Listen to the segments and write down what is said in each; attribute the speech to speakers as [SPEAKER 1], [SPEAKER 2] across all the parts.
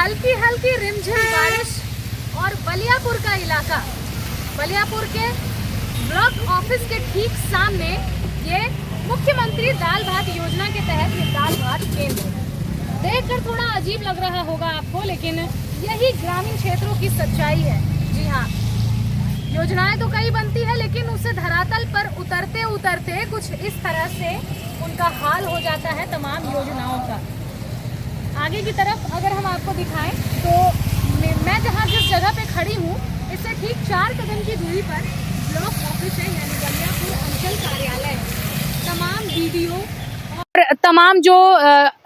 [SPEAKER 1] हल्की हल्की रिमझिम बारिश और बलियापुर का इलाका, बलियापुर के ब्लॉक ऑफिस के ठीक सामने ये मुख्यमंत्री दाल भात योजना के तहत ये दाल भात केंद्र देखकर थोड़ा अजीब लग रहा होगा आपको, लेकिन यही ग्रामीण क्षेत्रों की सच्चाई है। जी हाँ, योजनाएं तो कई बनती है, लेकिन उसे धरातल पर उतरते उतरते कुछ इस तरह से उनका हाल हो जाता है तमाम योजनाओं का। आगे की तरफ अगर हम आपको दिखाएं तो मैं जहां जिस जगह पे खड़ी हूं, इससे ठीक 4 कदम की दूरी पर ब्लॉक ऑफिस है, यानी बलियापुर अंचल कार्यालय। तमाम बीडीओ और तमाम जो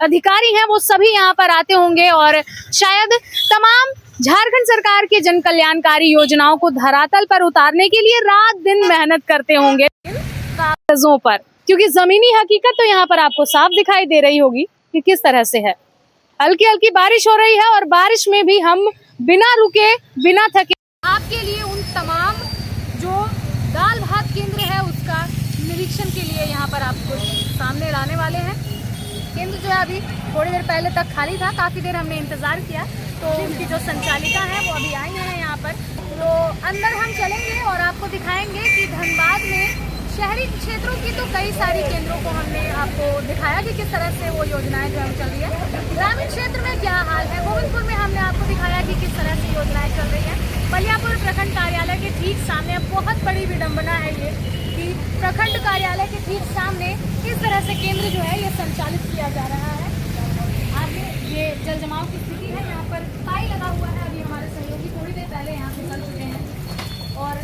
[SPEAKER 1] अधिकारी हैं वो सभी यहाँ पर आते होंगे और शायद तमाम झारखंड सरकार के जन कल्याणकारी योजनाओं को धरातल पर उतारने के लिए रात दिन मेहनत करते होंगे कागजों पर, क्योंकि जमीनी हकीकत तो यहाँ पर आपको साफ दिखाई दे रही होगी कि किस तरह से है। हल्की हल्की बारिश हो रही है और बारिश में भी हम बिना रुके बिना थके आपके लिए उन तमाम जो दाल भात केंद्र है उसका निरीक्षण के लिए यहाँ पर आपको सामने लाने वाले हैं। केंद्र जो है अभी थोड़ी देर पहले तक खाली था, काफ़ी देर हमने इंतज़ार किया, तो उनकी जो संचालिका है वो अभी आई हैं यहाँ पर। तो अंदर हम चलेंगे और आपको दिखाएंगे कि धनबाद में शहरी क्षेत्रों की तो कई सारी केंद्रों को हमने आपको दिखाया कि किस तरह से वो योजनाएं जो हम चल रही है। ग्रामीण क्षेत्र में क्या हाल है, गोविंदपुर में हमने आपको दिखाया कि किस तरह से योजनाएं चल रही हैं। बलियापुर प्रखंड कार्यालय के ठीक सामने बहुत बड़ी विडंबना है ये कि प्रखंड कार्यालय के ठीक सामने इस तरह से केंद्र जो है ये संचालित किया जा रहा है। आगे ये जल जमाव की स्थिति है, यहाँ पर पाई लगा हुआ है। अभी हमारे सहयोगी थोड़ी देर पहले यहाँ से चल चुके हैं और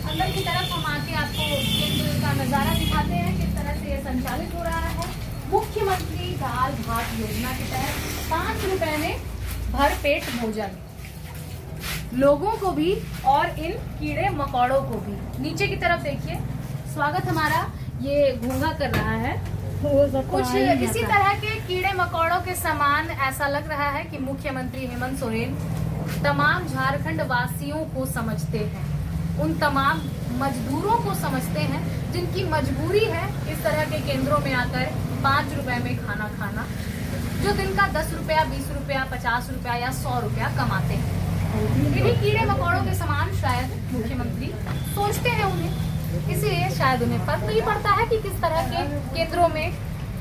[SPEAKER 1] अंदर की तरफ हम आके आपको केंद्र का नज़ारा दिखाते हैं किस तरह से ये संचालित हो रहा है। मुख्यमंत्री दाल भात योजना के तहत 5 रुपए में भरपेट भोजन लोगों को भी और इन कीड़े मकोड़ों को भी। नीचे की तरफ देखिए, स्वागत हमारा ये घूंघा कर रहा है। कुछ इसी तरह के कीड़े मकोड़ों के समान ऐसा लग रहा है कि मुख्यमंत्री हेमंत सोरेन तमाम झारखंड वासियों को समझते हैं, उन तमाम मजदूरों को समझते हैं जिनकी मजबूरी है इस तरह के केंद्रों में आकर 5 रुपए में खाना खाना, जो दिन का 10 रुपया, 20 रुपया, 50 रुपया या 100 रुपया कमाते हैं। इन्हीं कीड़े मकोड़ों के समान शायद मुख्यमंत्री सोचते हैं उन्हें, इसीलिए शायद उन्हें फर्क नहीं पड़ता है कि किस तरह के केंद्रों में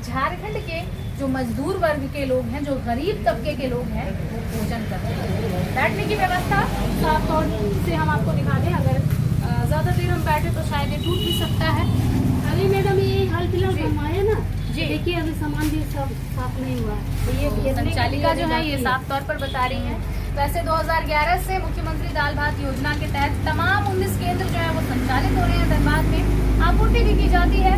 [SPEAKER 1] झारखंड के जो मजदूर वर्ग के लोग हैं, जो गरीब तबके के लोग हैं, वो भोजन करते हैं। बैठने की व्यवस्था साफ तौर से हम आपको दिखा दें, अगर ज़्यादा देर हम बैठे तो शायद ये टूट भी सकता है।
[SPEAKER 2] अभी मैडम ये हाल फिलहाल हम आए ना जी, देखिए अभी सामान भी सब साफ नहीं हुआ।
[SPEAKER 1] ये संचालिका जो है ये साफ तौर पर बता रही हैं। वैसे 2011 से मुख्यमंत्री दाल भात योजना के तहत तमाम 19 केंद्र जो है वो संचालित हो रहे हैं। धनबाद में आपूर्ति भी की जाती है।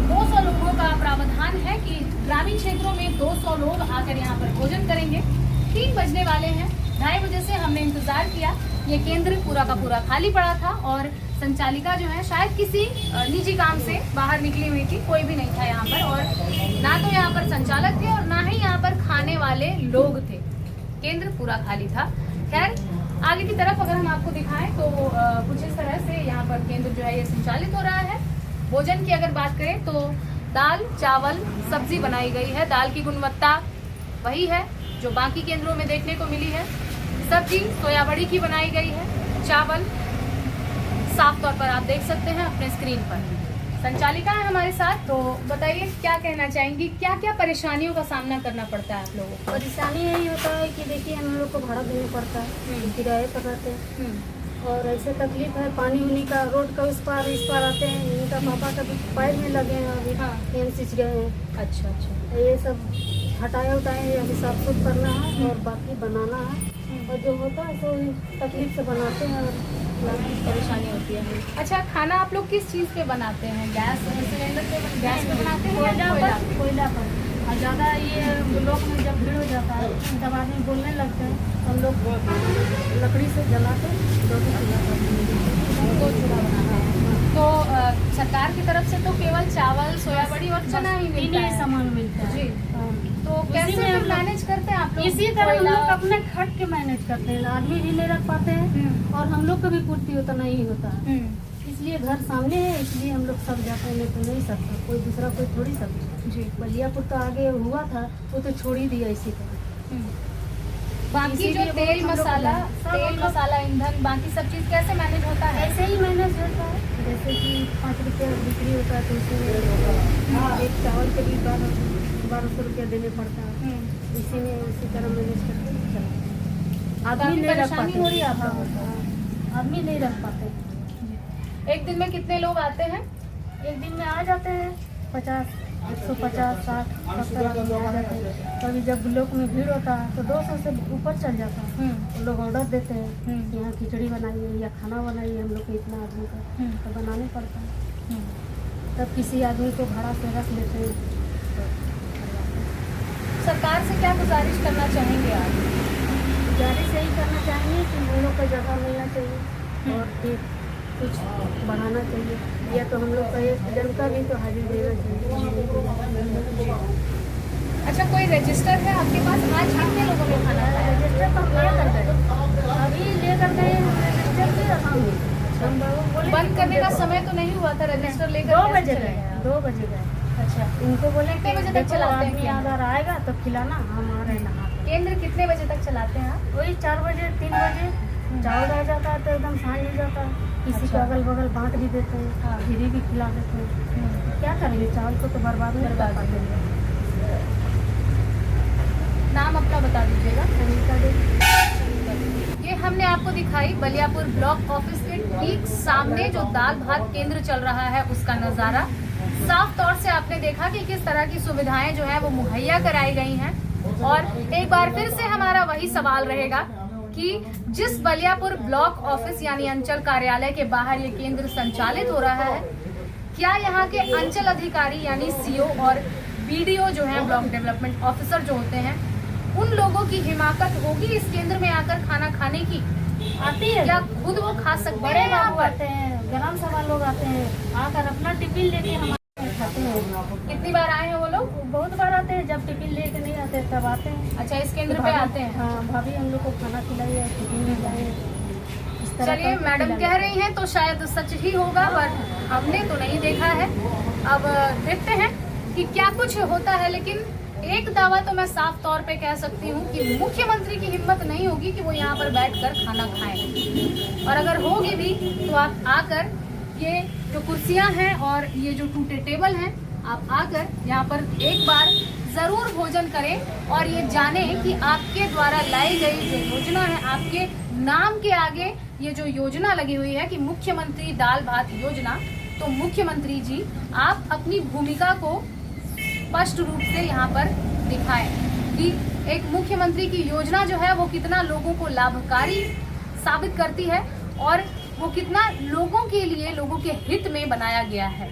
[SPEAKER 1] 200 लोगों का प्रावधान है कि ग्रामीण क्षेत्रों में 200 लोग आकर यहाँ पर भोजन करेंगे। 3 बजने वाले हैं, 2:30 बजे से हमने इंतजार किया। ये केंद्र पूरा का पूरा खाली पड़ा था और संचालिका जो है शायद किसी निजी काम से बाहर निकली हुई थी, कोई भी नहीं था यहाँ पर, और ना तो यहाँ पर संचालक थे और ना ही यहाँ पर खाने वाले लोग थे। केंद्र पूरा खाली था। खैर, आगे की तरफ अगर हम आपको दिखाएं तो कुछ इस तरह से यहाँ पर केंद्र जो है ये संचालित हो रहा है। भोजन की अगर बात करें तो दाल, चावल, सब्जी बनाई गई है। दाल की गुणवत्ता वही है जो बाकी केंद्रों में देखने को मिली है। सब्जी सोयाबड़ी की बनाई गई है। चावल साफ तौर पर आप देख सकते हैं अपने स्क्रीन पर। संचालिका है हमारे साथ, तो बताइए क्या कहना चाहेंगी, क्या क्या परेशानियों का सामना करना पड़ता है आप लोगों को?
[SPEAKER 2] परेशानी यही होता है कि देखिए हम लोग को भाड़ा देना पड़ता है, किराए पर रहते हैं और ऐसे तकलीफ है। पानी उनी का रोड का इस पार आते हैं। इनका पापा कभी पैर में लगे हैं, अभी एमसीएच गए हैं।
[SPEAKER 1] अच्छा,
[SPEAKER 2] ये सब हटाए उठाए, अभी साफ सुथ करना है और बाकी बनाना है, और जो होता है तो तकलीफ से बनाते हैं और
[SPEAKER 1] परेशानी होती है। अच्छा, खाना आप लोग किस चीज़ पे बनाते हैं? गैस सिलेंडर पे, गैस पे बनाते हैं या
[SPEAKER 2] कोयला पर? और ज़्यादा ये लोग में जब भीड़ हो जाता है तब आदमी बोलने लगते हैं, हम लोग लकड़ी से जलाते दो चूल्हा बनाते हैं।
[SPEAKER 1] तो सरकार की तरफ से तो केवल चावल, सोयाबड़ी और चना ही मिलता है,
[SPEAKER 2] सामान मिलता है
[SPEAKER 1] जी। तो कैसे मैनेज करते हैं आप लोग?
[SPEAKER 2] इसी तरह हम लोग अपने खट के मैनेज करते हैं। आदमी भी नहीं रख पाते हैं और हम लोग का भी पूर्ति उतना ही होता है। इसलिए घर सामने है, इसलिए हम लोग सब जाते हैं, नहीं तो नहीं सकता कोई दूसरा, कोई थोड़ी सकता जी। बलियापुर तो आगे हुआ था, वो तो छोड़ ही दिया इसी तरह।
[SPEAKER 1] बाकी जो
[SPEAKER 2] इसीलिए
[SPEAKER 1] तेल
[SPEAKER 2] हम लोग
[SPEAKER 1] मसाला
[SPEAKER 2] सब हम लोग
[SPEAKER 1] ईंधन बाकी सब चीज कैसे मैनेज होता है?
[SPEAKER 2] ऐसे ही मैनेज होता है। जैसे कि 5 रुपये बिक्री होता है तो उसमें एक चावल के भी 1200 रुपया देने पड़ता है। इसी में उसी तरह मैनेज करके चलते हैं। आदमी
[SPEAKER 1] काफी
[SPEAKER 2] नहीं रख
[SPEAKER 1] परेशानी
[SPEAKER 2] पाते।
[SPEAKER 1] हो रही है आप
[SPEAKER 2] हाँ,
[SPEAKER 1] लोगों को?
[SPEAKER 2] हाँ, आदमी नहीं रख पाते।
[SPEAKER 1] एक दिन में कितने लोग आते हैं?
[SPEAKER 2] एक दिन में आ जाते हैं 50, 150, 60, 70 आदमी आ जाते हैं। कभी जब ब्लॉक में भीड़ होता है तो 200 से ऊपर चल जाता है। वो लोग ऑर्डर देते हैं कि यहाँ खिचड़ी बनाइए या खाना बनाइए, हम लोग को इतना आदमी का तो बनाने पड़ता है। तब किसी आदमी को भाड़ा से रख लेते हैं।
[SPEAKER 1] सरकार से क्या गुजारिश करना चाहेंगे आप?
[SPEAKER 2] गुजारिश यही करना चाहेंगे कि हम लोग को जगह मिलना चाहिए और फिर कुछ बढ़ाना चाहिए, या तो हम लोग का एक जनता भी तो हाजिर देना चाहिए।
[SPEAKER 1] अच्छा, कोई रजिस्टर है आपके पास? आज कितने लोगों ने खाना खाया?
[SPEAKER 2] रजिस्टर तो हम ले कर गए, अभी ले कर गए रजिस्टर भी। हम बोले
[SPEAKER 1] बंद करने का समय तो नहीं हुआ था रजिस्टर लेकर?
[SPEAKER 2] 2 बजे गए, 2 बजे गए।
[SPEAKER 1] अच्छा,
[SPEAKER 2] उनको बोले
[SPEAKER 1] कितने
[SPEAKER 2] कि
[SPEAKER 1] बजे तक
[SPEAKER 2] देखो
[SPEAKER 1] चलाते हैं
[SPEAKER 2] आदमी
[SPEAKER 1] केंद्र?
[SPEAKER 2] अगर आएगा तो खिलाना, हम आ रहे नहा कर।
[SPEAKER 1] केंद्र कितने बजे तक चलाते हैं आप?
[SPEAKER 2] वही 4 बजे 3 बजे चावल आ जाता है तो एकदम सांझ हो जाता है। किसी को
[SPEAKER 1] अच्छा।
[SPEAKER 2] अगल बगल बांट भी देते हैं,
[SPEAKER 1] हाँ।
[SPEAKER 2] खीरी भी खिला देते हैं। क्या करेंगे, चावल को तो बर्बाद नहीं कर पाते।
[SPEAKER 1] नाम अपना बता दीजिएगा।
[SPEAKER 2] अनिता देवी।
[SPEAKER 1] ये हमने आपको दिखाई बलियापुर ब्लॉक ऑफिस के ठीक सामने जो दाल भात केंद्र चल रहा है उसका नज़ारा। साफ तौर से आपने देखा कि किस तरह की सुविधाएं जो है वो मुहैया कराई गई हैं। और एक बार फिर से हमारा वही सवाल रहेगा कि जिस बलियापुर ब्लॉक ऑफिस यानी अंचल कार्यालय के बाहर ये केंद्र संचालित हो रहा है, क्या यहाँ के अंचल अधिकारी यानी सीओ और बीडीओ जो हैं, ब्लॉक डेवलपमेंट ऑफिसर जो होते हैं, उन लोगों की हिमाकत होगी इस केंद्र में आकर खाना खाने की?
[SPEAKER 2] आती है,
[SPEAKER 1] क्या खुद वो खा सकते
[SPEAKER 2] बड़े
[SPEAKER 1] हैं यहाँ
[SPEAKER 2] बाबू
[SPEAKER 1] पर?
[SPEAKER 2] आते हैं, ग्राम सभा लोग आते हैं, आकर अपना टिफिन लेके हमारे खाते हैं।
[SPEAKER 1] कितनी बार आए हैं वो लोग?
[SPEAKER 2] बहुत बार आते हैं, जब टिफिन लेके नहीं आते तब आते हैं।
[SPEAKER 1] अच्छा, इस केंद्र पे आते हैं।
[SPEAKER 2] हाँ, भाभी हम लोग को खाना खिलाई है, टिफिन ले जाए। इस तरह
[SPEAKER 1] चलिए,
[SPEAKER 2] करके
[SPEAKER 1] मैडम
[SPEAKER 2] खिलाते
[SPEAKER 1] कह रही हैं तो शायद सच ही होगा, पर हमने तो नहीं देखा है। अब देखते हैं कि क्या कुछ होता है। लेकिन एक दावा तो मैं साफ तौर पे कह सकती हूँ कि मुख्यमंत्री की हिम्मत नहीं होगी कि वो यहाँ पर बैठकर खाना खाएं। और अगर होगी भी तो आप आकर ये जो कुर्सियाँ हैं और ये जो टूटे टेबल हैं, आप आकर यहाँ पर एक बार जरूर भोजन करें और ये जानें कि आपके द्वारा लाई गई जो योजना है, आपके नाम के आगे ये जो योजना लगी हुई है कि मुख्यमंत्री दाल भात योजना, तो मुख्यमंत्री जी आप अपनी भूमिका को स्पष्ट रूप से यहाँ पर दिखाएं कि एक मुख्यमंत्री की योजना जो है वो कितना लोगों को लाभकारी साबित करती है और वो कितना लोगों के लिए, लोगों के हित में बनाया गया है।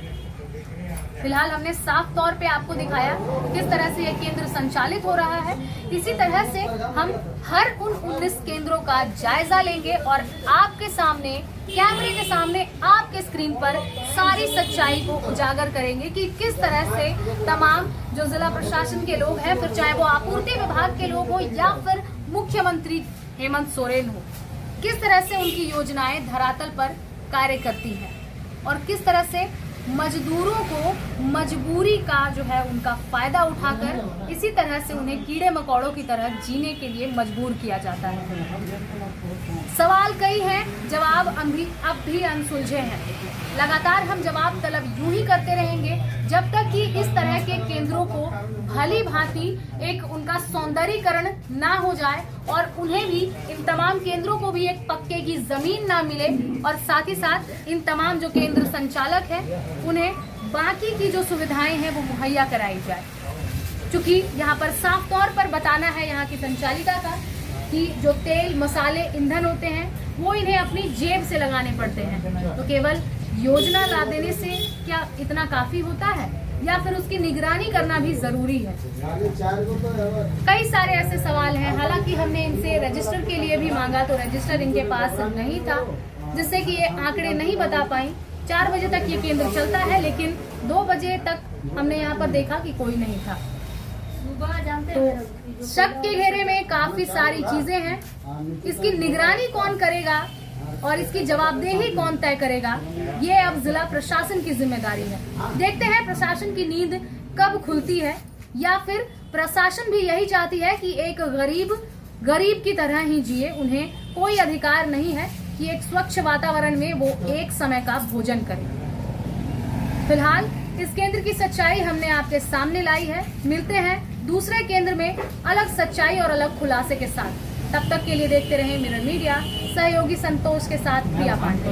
[SPEAKER 1] फिलहाल हमने साफ तौर पे आपको दिखाया किस तरह से ये केंद्र संचालित हो रहा है। इसी तरह से हम हर उन 19 केंद्रों का जायजा लेंगे और आपके सामने, कैमरे के सामने, आपके स्क्रीन पर सारी सच्चाई को उजागर करेंगे कि किस तरह से तमाम जो जिला प्रशासन के लोग हैं, फिर चाहे वो आपूर्ति विभाग के लोग हो या फिर मुख्यमंत्री हेमंत सोरेन हो, किस तरह से उनकी योजनाएं धरातल पर कार्य करती हैं और किस तरह से मजदूरों को मजबूरी का जो है उनका फायदा उठाकर इसी तरह से उन्हें कीड़े मकोड़ों की तरह जीने के लिए मजबूर किया जाता है। सवाल कई हैं, जवाब अब भी अनसुलझे हैं। लगातार हम जवाब तलब यूं ही करते रहेंगे जब तक कि इस तरह के केंद्रों को भली भांति एक उनका सौंदर्यीकरण ना हो जाए और उन्हें भी, इन तमाम केंद्रों को भी एक पक्के की जमीन ना मिले और साथ ही साथ इन तमाम जो केंद्र संचालक हैं उन्हें बाकी की जो सुविधाएं हैं वो मुहैया कराई जाए। क्योंकि यहाँ पर साफ तौर पर बताना है यहाँ की संचालिका का कि जो तेल, मसाले, ईंधन होते हैं वो इन्हें अपनी जेब से लगाने पड़ते हैं। तो केवल योजना ला देने से क्या इतना काफी होता है या फिर उसकी निगरानी करना भी जरूरी है? कई सारे ऐसे सवाल हैं। हालांकि हमने इनसे रजिस्टर के लिए भी मांगा तो रजिस्टर इनके पास नहीं था, जिससे कि ये आंकड़े नहीं बता पाई। 4 बजे तक ये केंद्र चलता है लेकिन 2 बजे तक हमने यहाँ पर देखा कि कोई नहीं था। तो शक के घेरे में काफी सारी चीजें हैं। इसकी निगरानी कौन करेगा और इसकी जवाबदेही कौन तय करेगा, ये अब जिला प्रशासन की जिम्मेदारी है। देखते हैं प्रशासन की नींद कब खुलती है या फिर प्रशासन भी यही चाहती है कि एक गरीब गरीब की तरह ही जिए। उन्हें कोई अधिकार नहीं है कि एक स्वच्छ वातावरण में वो एक समय का भोजन करें। फिलहाल इस केंद्र की सच्चाई हमने आपके सामने लाई है। मिलते हैं दूसरे केंद्र में अलग सच्चाई और अलग खुलासे के साथ। तब तक के लिए देखते रहें मिरर मीडिया। सहयोगी संतोष के साथ प्रिया पांडे।